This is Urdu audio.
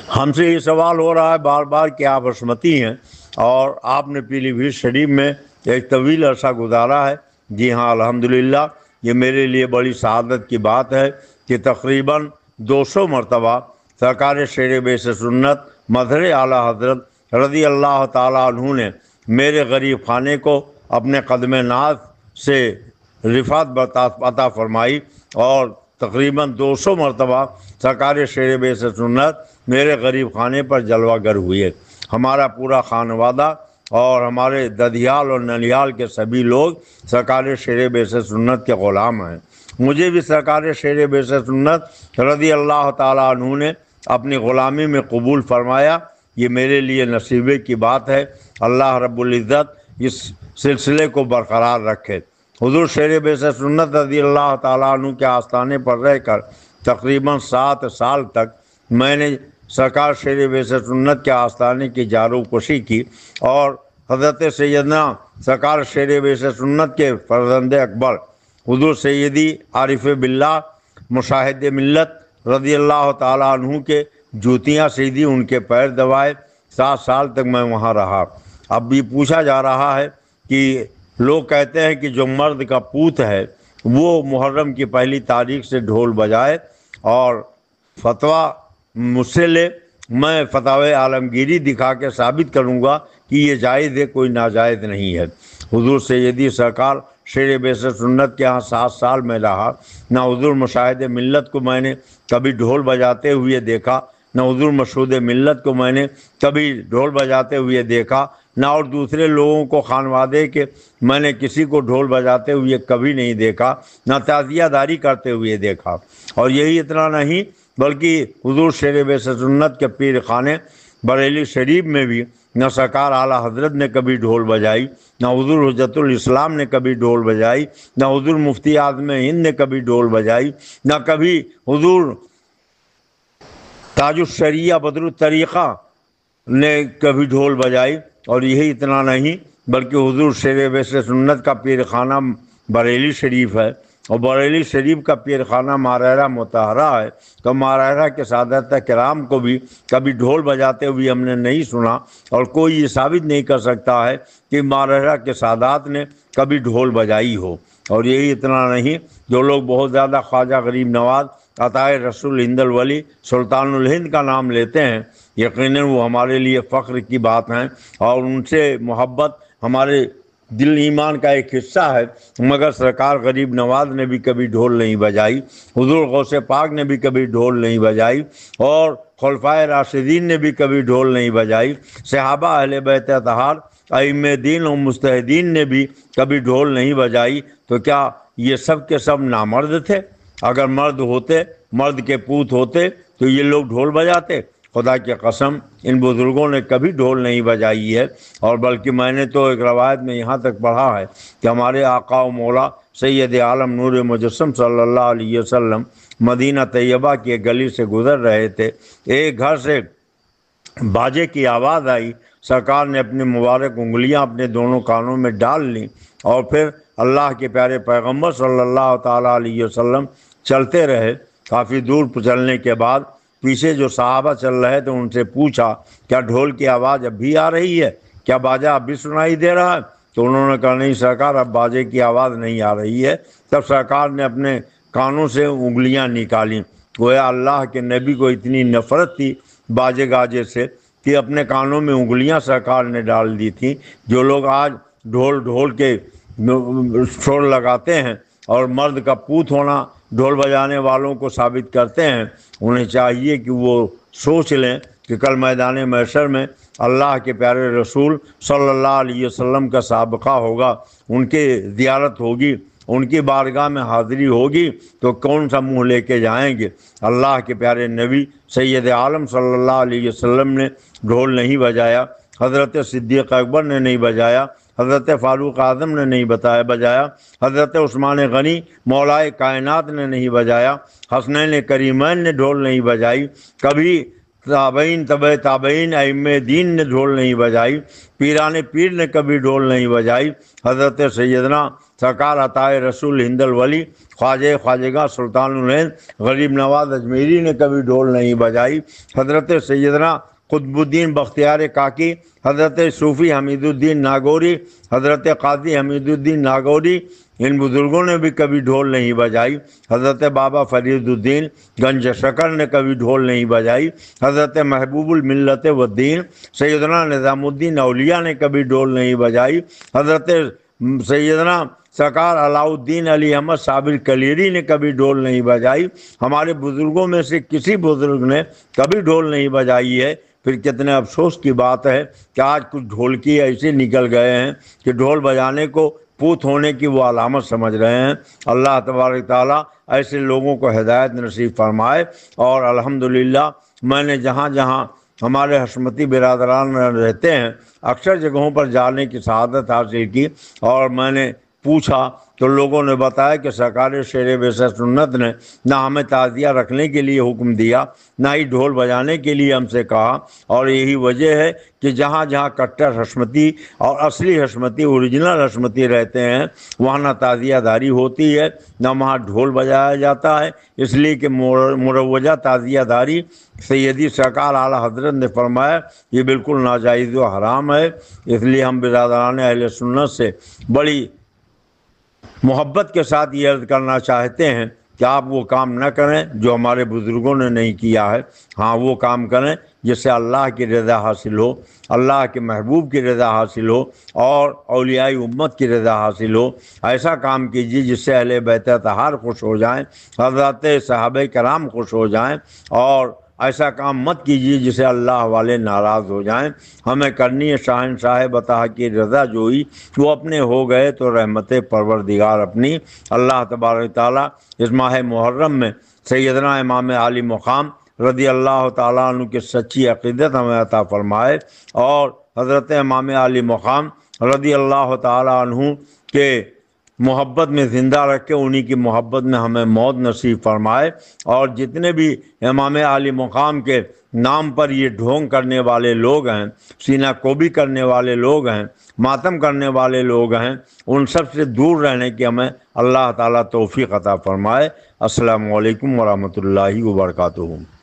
ہم سے یہ سوال ہو رہا ہے بار بار کہ آپ عصمتی ہیں اور آپ نے پیلی بھیت شریف میں ایک طویل عرصہ گزارا ہے۔ جی ہاں، الحمدللہ یہ میرے لیے بڑی سعادت کی بات ہے کہ تقریباً 200 مرتبہ سرکار شیر بیس سنت مظہر اعلیٰ حضرت رضی اللہ تعالیٰ عنہ نے میرے غریب خانے کو اپنے قدم ناز سے رفعت عطا فرمائی، اور تقریباً 200 مرتبہ سرکار شیر بیس سنت میرے غریب خانے پر جلوہ گر ہوئے۔ ہمارا پورا خانوادہ اور ہمارے ددیال اور ننیال کے سبھی لوگ سرکار شیر بیس سنت کے غلام ہیں۔ مجھے بھی سرکار شیر بیس سنت رضی اللہ تعالیٰ عنہ نے اپنی غلامی میں قبول فرمایا، یہ میرے لیے نصیبے کی بات ہے۔ اللہ رب العزت اس سلسلے کو برقرار رکھے۔ حضور شیر بیس سنت رضی اللہ تعالیٰ عنہ کے آستانے پر رہ کر تقریباً 7 سال تک میں نے سرکار شیر بیس سنت کے آستانے کی جارو کشی کی، اور حضرت سیدنا سرکار شیر بیس سنت کے فرزند اکبر حضور سیدی عارف باللہ مشاہد ملت رضی اللہ تعالیٰ عنہ کے جوتیاں سیدھی، ان کے پیر دبائے 7 سال تک میں وہاں رہا۔ اب بھی پوچھا جا رہا ہے کہ لوگ کہتے ہیں کہ جو مرد کا پوت ہے وہ محرم کی پہلی تاریخ سے ڈھول بجائے اور فتویٰ مجھ سے لے، میں فتاوی عالمگیری دکھا کے ثابت کروں گا کہ یہ جائز ہے، کوئی ناجائز نہیں ہے۔ حضور سیدی سرکار شیر بیس سنت کے ہاں 7 سال میں رہا، نہ حضور مشاہد ملت کو میں نے کبھی ڈھول بجاتے ہوئے دیکھا، نہ حضور مشہود ملت کو میں نے کبھی ڈھول بجاتے ہوئے دیکھا، نہ اور دوسرے لوگوں کو خانوادے کے میں نے کسی کو ڈھول بجاتے ہوئے کبھی نہیں دیکھا، نہ تعزیہ داری کرتے ہوئے دیکھا۔ اور یہی اتنا نہیں بلکہ حضور شیر بیس سنت کے پیر خانے بریلی شریف میں بھی نہ سرکار اعلیٰ حضرت نے کبھی ڈھول بجائی، نہ حضور حجت الاسلام نے کبھی ڈھول بجائی، نہ حضور مفتی اعظم ہند نے کبھی ڈھول بجائی، نہ کبھی حضور تاج الشریعہ بدر الطریقہ نے کبھی ڈھول بجائی۔ اور یہی اتنا نہیں بلکہ حضور شیر بیس سنت کا پیر خانہ بریلی شریف ہے، اور بریلی شریف کا پیر خانہ مارحرہ مطہرہ ہے، تو مارحرہ کے سادات کرام کو بھی کبھی ڈھول بجاتے ہوئے ہم نے نہیں سنا، اور کوئی یہ ثابت نہیں کر سکتا ہے کہ مارحرہ کے سادات نے کبھی ڈھول بجائی ہو۔ اور یہی اتنا نہیں، جو لوگ بہت زیادہ خواجہ غریب نواز عطائے رسول ہند الولی سلطان الہند کا نام لیتے ہیں، یقیناً وہ ہمارے لیے فخر کی بات ہیں، اور ان سے محبت ہمارے دل ایمان کا ایک حصہ ہے، مگر سرکار غریب نواز نے بھی کبھی ڈھول نہیں بجائی، حضور غوث پاک نے بھی کبھی ڈھول نہیں بجائی، اور خلفائے راشدین نے بھی کبھی ڈھول نہیں بجائی، صحابہ اہل بیت اطہار ائمہ دین و مجتہدین نے بھی کبھی ڈھول نہیں بجائی۔ تو کیا یہ سب کے سب نامرد تھے؟ اگر مرد ہوتے، مرد کے پوت ہوتے تو یہ لوگ ڈھول بجاتے؟ خدا کی قسم ان بزرگوں نے کبھی ڈھول نہیں بجائی ہے۔ اور بلکہ میں نے تو ایک روایت میں یہاں تک پڑھا ہے کہ ہمارے آقا و مولا سید عالم نور مجسم صلی اللہ علیہ وسلم مدینہ طیبہ کی ایک گلی سے گزر رہے تھے، ایک گھر سے باجے کی آواز آئی، سرکار نے اپنی مبارک انگلیاں اپنے دونوں کانوں میں ڈال لیں، اور پھر اللہ کے پیارے پیغمبر صلی اللہ تعالیٰ علیہ وسلم چلتے رہے۔ کافی دور چلنے کے بعد پیچھے جو صحابہ چل رہے تھے ان سے پوچھا، کیا ڈھول کی آواز اب بھی آ رہی ہے؟ کیا باجا اب بھی سنائی دے رہا ہے؟ تو انہوں نے کہا، نہیں سرکار، اب باجے کی آواز نہیں آ رہی ہے۔ تب سرکار نے اپنے کانوں سے انگلیاں نکالیں۔ گویا اللہ کے نبی کو اتنی نفرت تھی باجے گاجے سے کہ اپنے کانوں میں انگلیاں سرکار نے ڈال دی تھیں۔ جو لوگ آج ڈھول کے شور لگاتے ہیں اور مرد کا پوت ہونا ڈھول بجانے والوں کو ثابت کرتے ہیں، انہیں چاہیے کہ وہ سوچ لیں کہ کل میدان محشر میں اللہ کے پیارے رسول صلی اللہ علیہ وسلم کا سابقہ ہوگا، ان کی زیارت ہوگی، ان کی بارگاہ میں حاضری ہوگی، تو کون سا منہ لے کے جائیں گے؟ اللہ کے پیارے نبی سید عالم صلی اللہ علیہ وسلم نے ڈھول نہیں بجایا، حضرت صدیق اکبر نے نہیں بجایا، حضرت فاروق اعظم نے نہیں بجایا، حضرت عثمان غنی مولائے کائنات نے نہیں بجایا، حسنین کریمین نے ڈھول نہیں بجائی، کبھی تابعین طبع تابعین ائمہ دین نے ڈھول نہیں بجائی، پیران پیر نے کبھی ڈھول نہیں بجائی، حضرت سیدنا سرکار عطائے رسول ہند الولی خواجہ خواجگاہ سلطان الہند غریب نواز اجمیری نے کبھی ڈھول نہیں بجائی، حضرت سیدنا قطب الدین بختیار کاکی، حضرت صوفی حمید الدین ناگوری، حضرت قاضی حمید الدین ناگوری، ان بزرگوں نے بھی کبھی ڈھول نہیں بجائی، حضرت بابا فرید الدین گنج شکر نے کبھی ڈھول نہیں بجائی، حضرت محبوب الملت والدین سیدنا نظام الدین اولیاء نے کبھی ڈھول نہیں بجائی، حضرت سیدنا سرکار علاء الدین علی احمد صابر کلیری نے کبھی ڈھول نہیں بجائی۔ ہمارے بزرگوں میں سے کسی بزرگ نے کبھی ڈھول نہیں بجائی ہے۔ پھر کتنے افسوس کی بات ہے کہ آج کچھ ڈھولکی ایسے نکل گئے ہیں کہ ڈھول بجانے کو پوت ہونے کی وہ علامت سمجھ رہے ہیں۔ اللہ تبارک تعالیٰ ایسے لوگوں کو ہدایت نصیب فرمائے۔ اور الحمدللہ میں نے جہاں جہاں ہمارے حشمتی برادران رہتے ہیں اکثر جگہوں پر جانے کی سعادت حاصل کی، اور میں نے پوچھا تو لوگوں نے بتایا کہ سرکار شیر بیس سنت نے نہ ہمیں تعزیہ رکھنے کے لیے حکم دیا، نہ ہی ڈھول بجانے کے لیے ہم سے کہا، اور یہی وجہ ہے کہ جہاں جہاں کٹر حشمتی اور اصلی حشمتی اوریجنل حشمتی رہتے ہیں وہاں نہ تعزیہ داری ہوتی ہے نہ وہاں ڈھول بجایا جاتا ہے، اس لیے کہ مروجہ تعزیہ داری سیدی سرکار اعلیٰ حضرت نے فرمایا یہ بالکل ناجائز و حرام ہے۔ اس لیے ہم برادران اہل سنت سے بڑی محبت کے ساتھ یہ عرض کرنا چاہتے ہیں کہ آپ وہ کام نہ کریں جو ہمارے بزرگوں نے نہیں کیا ہے، ہاں وہ کام کریں جس سے اللہ کی رضا حاصل ہو، اللہ کے محبوب کی رضا حاصل ہو اور اولیاء امت کی رضا حاصل ہو۔ ایسا کام کیجیے جس سے اہل بیت اطہار خوش ہو جائیں، حضرات صحابہ کرام خوش ہو جائیں، اور ایسا کام مت کیجیے جسے اللہ والے ناراض ہو جائیں۔ ہمیں کرنی ہے شاہنشاہ بطح کی رضا جوئی، وہ اپنے ہو گئے تو رحمت پروردگار اپنی۔ اللہ تبارک تعالیٰ اس ماہ محرم میں سیدنا امام عالی مقام رضی اللہ تعالیٰ عنہ کی سچی عقیدت ہمیں عطا فرمائے، اور حضرت امام عالی مقام رضی اللہ تعالیٰ عنہ کے محبت میں زندہ رکھے، انہی کی محبت میں ہمیں موت نصیب فرمائے۔ اور جتنے بھی امام عالی مقام کے نام پر یہ ڈھونگ کرنے والے لوگ ہیں، سینہ کوبی کرنے والے لوگ ہیں، ماتم کرنے والے لوگ ہیں، ان سب سے دور رہنے کی ہمیں اللہ تعالیٰ توفیق عطا فرمائے۔ السلام علیکم ورحمۃ اللہ وبرکاتہ۔